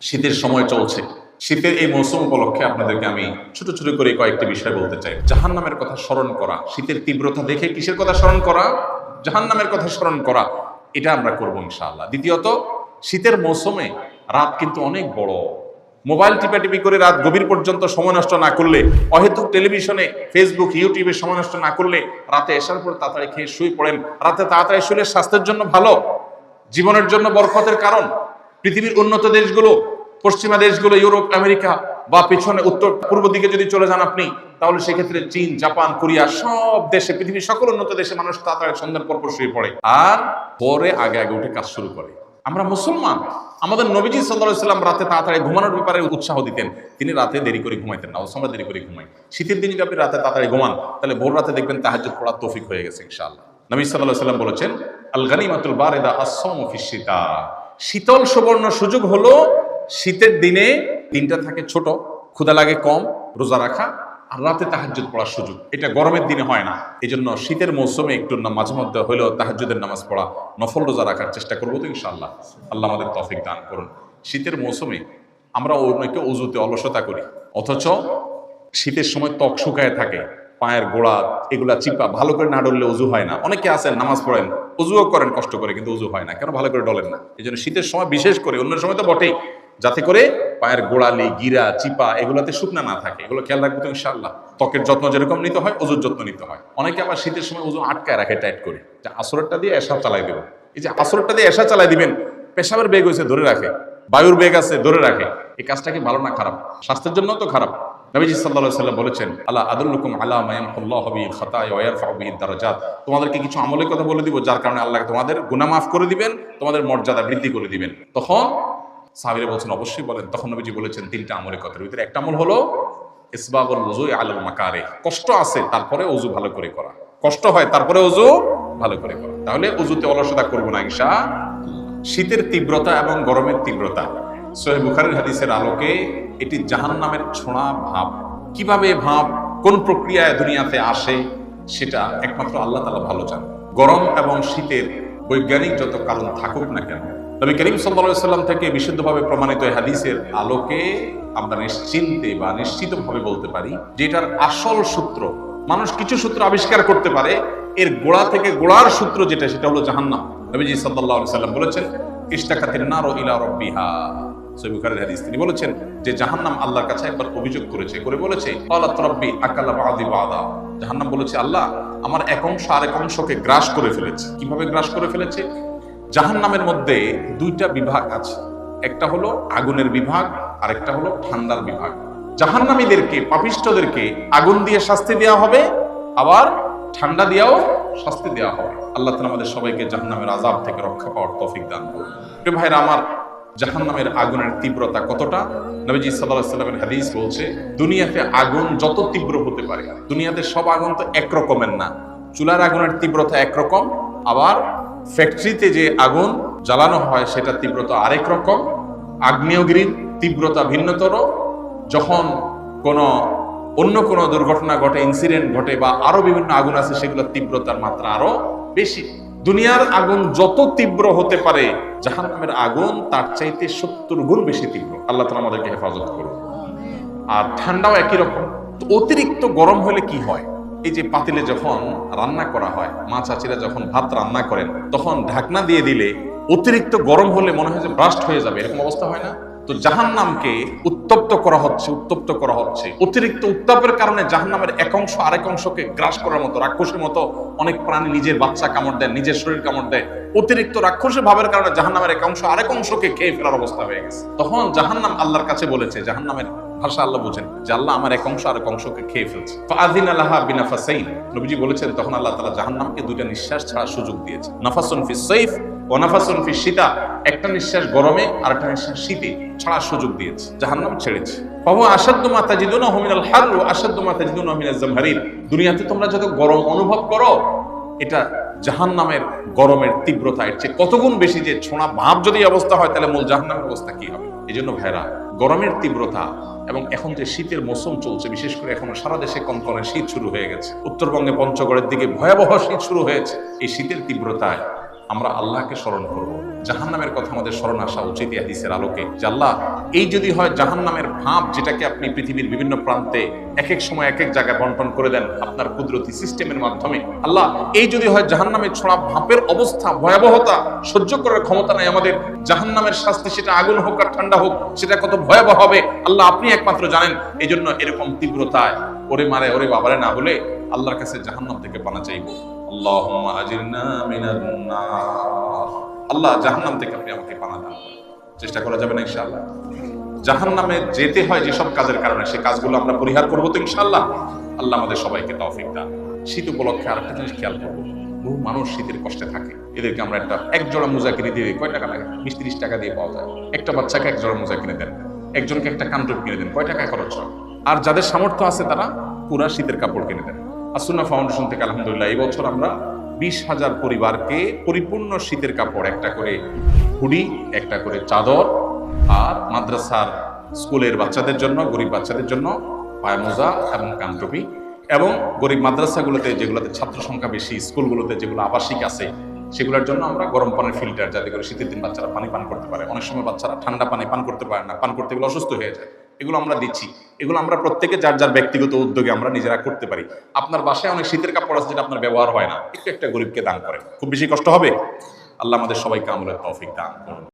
শীতের সময় চলছে। শীতের এই মৌসুম উপলক্ষে আপনাদেরকে আমি ছোট ছোট করে কয়েকটি বিষয় বলতে চাই। জাহান্নামের কথা স্মরণ করা, শীতের তীব্রতা দেখে কিসের কথা স্মরণ করা? জাহান্নামের কথা স্মরণ করা। এটা আমরা করবো ইনশাআল্লাহ। দ্বিতীয়ত, শীতের মৌসুমে রাত কিন্তু অনেক বড়। মোবাইল টিপাটিপি করে রাত গভীর পর্যন্ত সময় নষ্ট না করলে, অহেতুক টেলিভিশনে, ফেসবুক, ইউটিউবে সময় নষ্ট না করলে, রাতে এসার পর তাড়াতাড়ি খেয়ে শুয়ে পড়েন। রাতে তাড়াতাড়ি শুলে স্বাস্থ্যের জন্য ভালো, জীবনের জন্য বরকতের কারণ। পৃথিবীর উন্নত দেশগুলো, পশ্চিমা দেশগুলো, ইউরোপ, আমেরিকা বা পেছনে উত্তর পূর্ব দিকে যদি চলে যান আপনি, তাহলে সেক্ষেত্রে চীন, জাপান, কোরিয়া, সব দেশে, পৃথিবীর সকল উন্নত দেশে মানুষ তাড়াতাড়ি সন্ধ্যার পর শুয়ে পড়ে আর পরে আগে আগে উঠে কাজ শুরু করে। আমরা মুসলমান, আমাদের নবীজি সাল্লাল্লাহু আলাইহি ওয়াসাল্লাম রাতে তাড়াতাড়ি ঘুমানোর ব্যাপারে উৎসাহ দিতেন। তিনি রাতে দেরি করে ঘুমাইতেন না, আমরা দেরি করে ঘুমাই। শীতের দিনে যদি আপনি রাতে তাড়াতাড়ি ঘুমান, তাহলে ভোর রাতে দেখবেন তাহাজ্জুদ পড়ার তৌফিক হয়ে গেছে ইনশাআল্লাহ। নবী সাল্লাল্লাহু আলাইহি ওয়াসাল্লাম বলেছেন, আল গানিমাতুল বারিদা আস-সাওমু ফিশ শিতা। শীতল সুবর্ণ সুযোগ হলো শীতের দিনে দিনটা থাকে ছোট, ক্ষুধা লাগে কম, রোজা রাখা আর রাতে তাহাজ্জুদ পড়ার সুযোগ। এটা গরমের দিনে হয় না। এই জন্য শীতের মৌসুমে একটু মাঝে মধ্যে হলেও তাহাজ্জুদের নামাজ পড়া, নফল রোজা রাখার চেষ্টা করবো তো ইনশাআল্লাহ। আল্লাহ আমাদের তৌফিক দান করুন। শীতের মৌসুমে আমরা অনেকে অজুতে অলসতা করি, অথচ শীতের সময় ত্বক শুকায় থাকে, পায়ের গোড়া এগুলা চিপা, ভালো করে না ডললে অজু হয় না। অনেকে আছেন নামাজ পড়েন, অজুও করেন কষ্ট করে, কিন্তু অজু হয় না কেন? ভালো করে ডলেন না। এই জন্য শীতের সময় বিশেষ করে, অন্য সময় তো বটেই, যাতে করে পায়ের গোড়ালি, গিরা, চিপা এগুলাতে শুকনা না থাকে, এগুলো খেয়াল রাখবো তো ইনশাআল্লাহ। ত্বকের যত্ন যেরকম নিতে হয়, অজুর যত্ন নিতে হয়। অনেকে আবার শীতের সময় অজু আটকায় রাখে টাইট করে, যে আসরেরটা দিয়ে এশা চালাই দেবো। এই যে আসরেরটা দিয়ে এশা চালাই দিবেন, পেশাবের বেগ হয়েছে ধরে রাখে, বায়ুর বেগ আছে ধরে রাখে। এই কাজটা কি ভালো না খারাপ? স্বাস্থ্যের জন্য তো খারাপ। নবীজি সাল্লাল্লাহু আলাইহি ওয়াসাল্লাম বলেছেন, আলা আদুল্লুকুম আলা মা ইয়ামহুল্লাহু বিহিল খাতায়া ওয়া ইয়ারফাউ বিহিদ দারাজাত। তোমাদেরকে কিছু আমলের কথা বলে দিব, যার কারণে আল্লাহ তোমাদের গুনাহ মাফ করে দিবেন, তোমাদের মর্যাদা বৃদ্ধি করে দিবেন। তখন সাহাবীরা বলছেন, অবশ্যই বলেন। তখন নবীজি বলেছেন তিনটা আমলের কথা। ভিতরে একটা আমল হলো ইসবাগুল ওযু আলাল মাকারিহ। কষ্ট আছে তারপরে ওযু ভালো করে করা, কষ্ট হয় তারপরে ওযু ভালো করে করা। তাহলে ওযুতে অলসতা করব না ইনশাআল্লাহ। শীতের তীব্রতা এবং গরমের তীব্রতা, সহিহ বুখারীর হাদিসের আলোকে এটি জাহান্নামের ছোঁয়া ভাব। কিভাবে ভাব, কোন প্রক্রিয়ায় দুনিয়াতে আসে, সেটা একমাত্র আল্লাহ তাআলা ভালো জানেন। গরম এবং শীতের বৈজ্ঞানিক যত কারণ থাকুক না কেন, নবী করিম সাল্লাল্লাহু আলাইহি ওয়াসাল্লাম থেকে বিশুদ্ধভাবে প্রমাণিত এই হাদিসের আলোকে আমরা নিশ্চিন্তে বা নিশ্চিতভাবে বলতে পারি যে এটার আসল সূত্র, মানুষ কিছু সূত্র আবিষ্কার করতে পারে, এর গোড়া থেকে গোড়ার সূত্র যেটা, সেটা হলো জাহান্নাম। নবীজি সাল্লাল্লাহু আলাইহি ওয়াসাল্লাম বলেছেন, ইশতাকাতিন নারু ইলা রাব্বিহা। সহিহ বুখারীর হাদিস। তিনি বলেছেন যে জাহান্নাম আল্লাহর কাছে একবার অভিযোগ করেছে, করে বলেছে, ক্বালাত রাব্বি আকালা বা'দি বা'দা। জাহান্নাম বলেছে, আল্লাহ আমার এক অংশ আরেক অংশকে গ্রাস করে ফেলেছে। কিভাবে গ্রাস করে ফেলেছে? জাহান্নামের মধ্যে দুইটা বিভাগ আছে, একটা হলো আগুনের বিভাগ, আরেকটা হলো ঠান্ডার বিভাগ। জাহান্নামীদেরকে, পাপিষ্ঠদেরকে আগুন দিয়ে শাস্তি দেওয়া হবে, আবার ঠান্ডা দিয়েও শাস্তি দেওয়া হবে। আল্লাহ তাআলা আমাদের সবাইকে জাহান্নামের আযাব থেকে রক্ষা পাওয়ার তৌফিক দান করুন। প্রিয় ভাইরা আমার, জাহান্নামের আগুনের তীব্রতা কতটা? নবীজি সাল্লাল্লাহু আলাইহি ওয়াসাল্লামের হাদিস বলছে, দুনিয়াতে আগুন যত তীব্র হতে পারে, দুনিয়াতে সব আগুন তো এক রকমের না। চুলার আগুনের তীব্রতা একরকম, আবার ফ্যাক্টরিতে যে আগুন জ্বালানো হয় সেটার তীব্রতা আরেক রকম, আগ্নেয়গিরির তীব্রতা ভিন্নতর। যখন অন্য কোনো দুর্ঘটনা ঘটে, ইনসিডেন্ট ঘটে, বা আরো বিভিন্ন আগুন আছে, সেগুলোর তীব্রতার মাত্রা আরো বেশি। দুনিয়ার আগুন যত তীব্র হতে পারে, জাহান্নামের আগুন তার চাইতে 70 গুণ বেশি তীব্র। আল্লাহ তাআলা আমাদেরকে হেফাজত করুন। আর ঠান্ডাও একই রকম। তো অতিরিক্ত গরম হলে কি হয়? এই যে পাতিলে যখন রান্না করা হয়, মা চাচিরা যখন ভাত রান্না করেন, তখন ঢাকনা দিয়ে দিলে অতিরিক্ত গরম হলে মনে হয় যে ব্রাস্ট হয়ে যাবে, এরকম অবস্থা হয় না? তো জাহান্নামকে উত্তপ্ত করা হচ্ছে। অতিরিক্ত উত্তাপের কারণে জাহান্নামের এক অংশ আরেক অংশকে গ্রাস করার মতো, রাক্ষসের মতো অনেক প্রাণী নিজের বাচ্চা কামড় দেয়, নিজের শরীর কামড় দেয়। অতিরিক্ত রাক্ষসের ভাবের কারণে জাহান্নামের এক অংশ আরেক অংশকে খেয়ে ফেলার অবস্থা হয়ে গেছে। তখন জাহান্নাম আল্লাহর কাছে বলেছে, জাহান্নামের ভাষা আল্লাহ বুঝেন, যে আল্লাহ আমার এক অংশ আরেক অংশকে খেয়ে ফেলছে। ফাআযিনা লাহা বিনাফাসাইন। নবীজি বলেছেন, তখন আল্লাহ তাআলা জাহান্নামকে দুইটা নিঃশ্বাস ছাড়ার সুযোগ দিয়েছে। নাফাসুন ফিস সাইফ ওয়া নাফাসুন ফিস শিতা। একটা নিঃশ্বাস গরমে আর একটা নিঃশ্বাস শীতে ছাড়ার সুযোগ দিয়েছে, জাহান্নাম ছেড়েছে। ফাহুয়া আশাদ্দু মা তাজিদুনাহু মিনাল হার ওয়া আশাদ্দু মা তাজিদুনাহু মিনাজ জামহারির। দুনিয়াতে তোমরা যত গরম অনুভব করো, এটা জাহান্নামের গরমের তীব্রতা এর চেয়ে কতগুণ বেশি। যে ছোঁয়া ভাব যদি অবস্থা হয়, তাহলে মূল জাহান্নামের অবস্থা কি হবে? এই জন্য ভাইরা, গরমের তীব্রতা এবং এখন যে শীতের মৌসুম চলছে, বিশেষ করে এখন সারা দেশে কনকনে শীত শুরু হয়ে গেছে, উত্তরবঙ্গে পঞ্চগড়ের দিকে ভয়াবহ শীত শুরু হয়েছে। এই শীতের তীব্রতায় আমরা আল্লাহকে স্মরণ করব। জাহান্নামের কথা আমাদের স্মরণ আসা উচিত এই হাদিসের আলোকে, যে আল্লাহ এই যদি হয় জাহান্নামের ভাব, যেটাকে আপনি পৃথিবীর বিভিন্ন প্রান্তে এক এক সময় এক এক জায়গায় বন্টন করে দেন আপনার কুদরতি সিস্টেমের মাধ্যমে, আল্লাহ এই যদি হয় জাহান্নামের ছড়া ভাপের অবস্থা, ভয়াবহতা সহ্য করার ক্ষমতা নাই আমাদের, জাহান্নামের শাস্তি সেটা আগুন হোক আর ঠান্ডা হোক সেটা কত ভয়াবহ হবে আল্লাহ আপনি একমাত্র জানেন। এই জন্য এরকম তীব্রতায় ওরে মারে ওরে বাবারে না বলে আল্লাহর কাছে জাহান্নাম থেকে পানা চাইব। আল্লাহুম্মা আজিরনা মিনান নার, আল্লাহ জাহান্নাম থেকে আপনি আমাকে পানা দান করেন। চেষ্টা করা যাবে না ইনশাআল্লাহ? জাহান্নামে যেতে হয় যেসব কাজের কারণে, সেই কাজগুলো আমরা পরিহার করবো তো ইনশাআল্লাহ। আল্লাহ আমাদের সবাইকে তৌফিক দান। শীত উপলক্ষে আরেকটা জিনিস খেয়াল করবো, বহু মানুষ শীতের কষ্টে থাকে, এদেরকে আমরা এক জোড়া মোজা কিনে দিয়ে কয় টাকা লাগে? 20-30 টাকা দিয়ে পাওয়া যায়। একটা বাচ্চাকে এক জোড়া মোজা কিনে দেন, একজনকে একটা কানটুপ কিনে দেন, কয় টাকা খরচ হয়? আর যাদের সামর্থ্য আছে তারা পুরা শীতের কাপড় কিনে দেন। আসুন্নাহ ফাউন্ডেশন থেকে আলহামদুলিল্লাহ এই বছর আমরা 20,000 পরিবারকে পরিপূর্ণ শীতের কাপড়, একটা করে হুডি, একটা করে চাদর, আর মাদ্রাসার স্কুলের বাচ্চাদের জন্য, গরিব বাচ্চাদের জন্য পায়ে মোজা এবং কানটুপি, এবং গরিব মাদ্রাসাগুলোতে যেগুলোতে ছাত্র সংখ্যা বেশি, স্কুলগুলোতে যেগুলো আবাসিক আছে সেগুলোর জন্য আমরা গরম পানির ফিল্টার, যাতে করে শীতের দিন বাচ্চারা পানি পান করতে পারে। অনেক সময় বাচ্চারা ঠান্ডা পানি পান করতে পারে না, পান করতে গেলে অসুস্থ হয়ে যায়। এগুলো আমরা দিচ্ছি, এগুলো আমরা প্রত্যেকে যার যার ব্যক্তিগত উদ্যোগে আমরা নিজেরা করতে পারি। আপনার বাসায় অনেক শীতের কাপড় আছে যেটা আপনার ব্যবহার হয় না, একটু একটা গরিবকে দান করেন, খুব বেশি কষ্ট হবে। আল্লাহ আমাদের সবাইকে আমলের তৌফিক দান করুন।